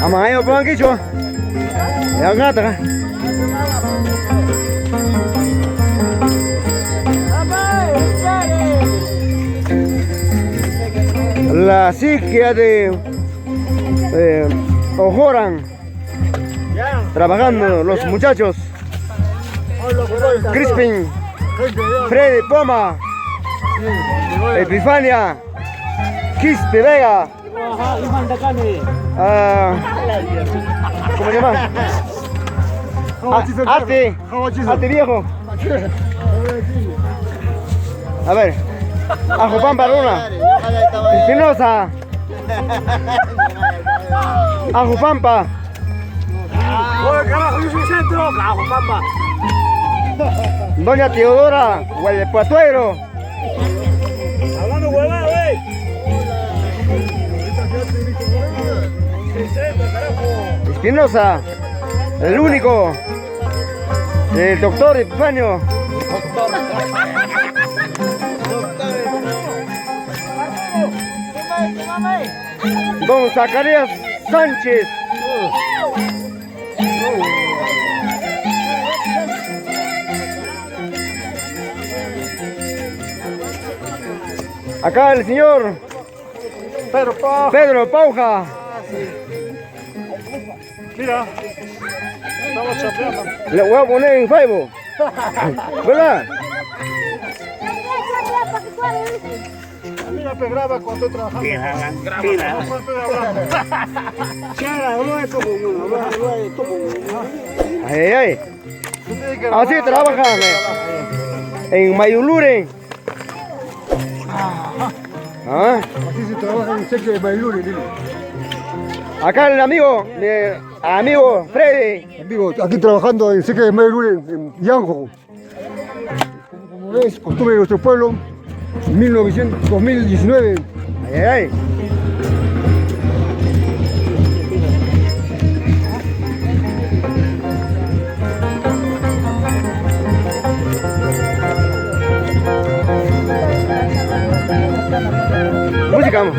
Ama ayo pulang kicho. Ya ngata kan. La psiquia de Ojoran, trabajando los muchachos. Crispin, Freddy Poma, Epifania, Quispe Vega, ¿cómo se llama? Ate viejo. A ver, Ajo Pampa Luna, Espinosa, Ajo Pampa. Doña Teodora, Guayapatuero. Hablando huevada, Espinosa, el único, el doctor Epifanio. Don Zacarías Sánchez. Acá el señor Pedro Pauja. Mira, estamos chapeando. Le voy a poner en Facebook. ¿Verdad? Mira, me graba cuando estoy trabajando. Ay, ay. Así trabajan en Mayulure. ¿Ah? Así se trabaja en el seque de Mayulure. Acá el amigo Freddy. Amigo, aquí trabajando en seque de Mayulure, en Yanjo. Como ves, costumbre de nuestro pueblo, 2019. Ay, ay. Música, vamos.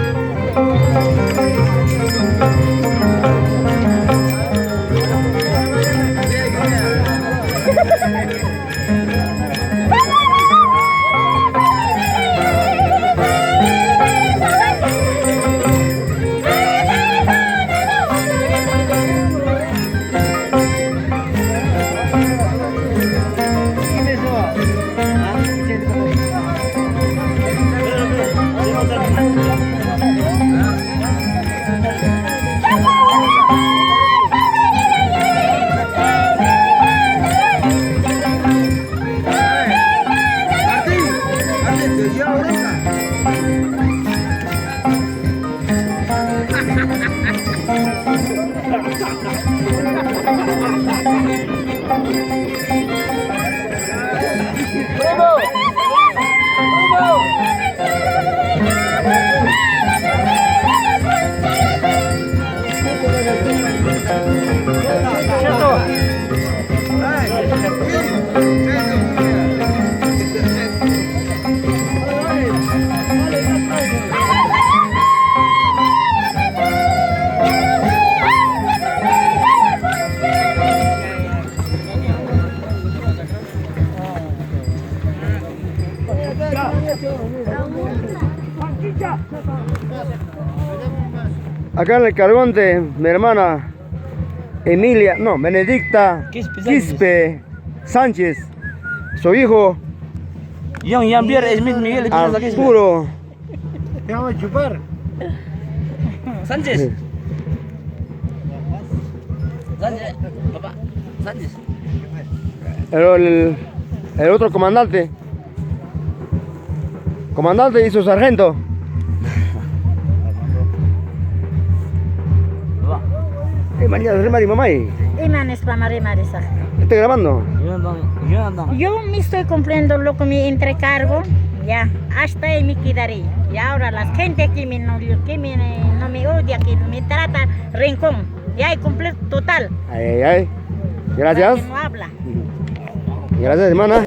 Acá en el cargón de mi hermana Emilia, no, Benedicta Quispe Sánchez, su hijo Arturo Sánchez. Sánchez, papá, Sánchez. El otro comandante y su sargento. Mamá. ¿Estás grabando? Yo me estoy cumpliendo lo que me entrecargo, ya, hasta ahí me quedaré. Y ahora la gente que no me odia, que me trata rincón, ya he cumplido total. Ay, ay. Gracias. Que no habla. Gracias, hermana.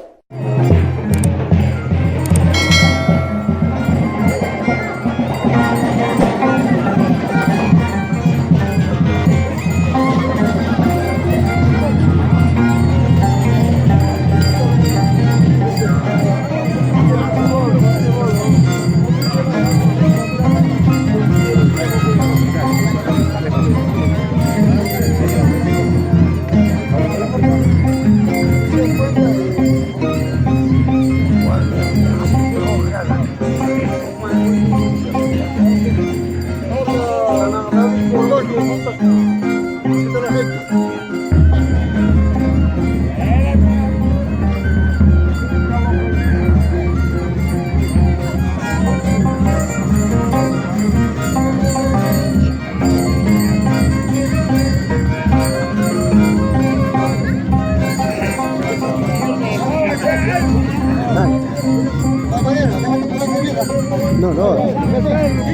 No, no.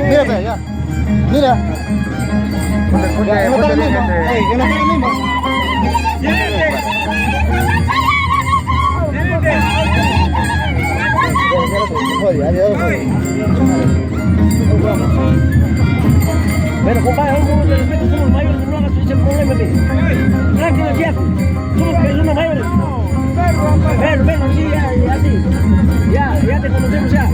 Mírate, ya. Mira. Ya, no está el mismo. Ey, que no está el mismo. Pero compadre, con todo respeto, somos mayores, no hagas ese problema, tranquilo, viejo, somos personas mayores. Pero, sí, ya, sí, ya te conocemos ya.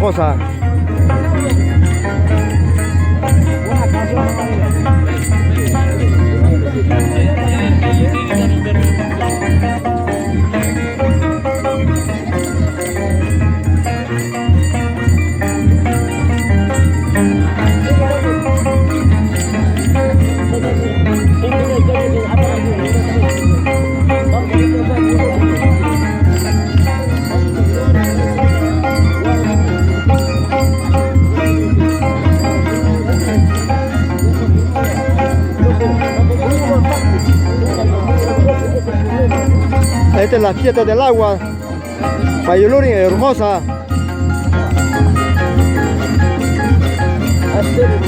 hermosa. Esta es la fiesta del agua. Payoluri hermosa. Hasta el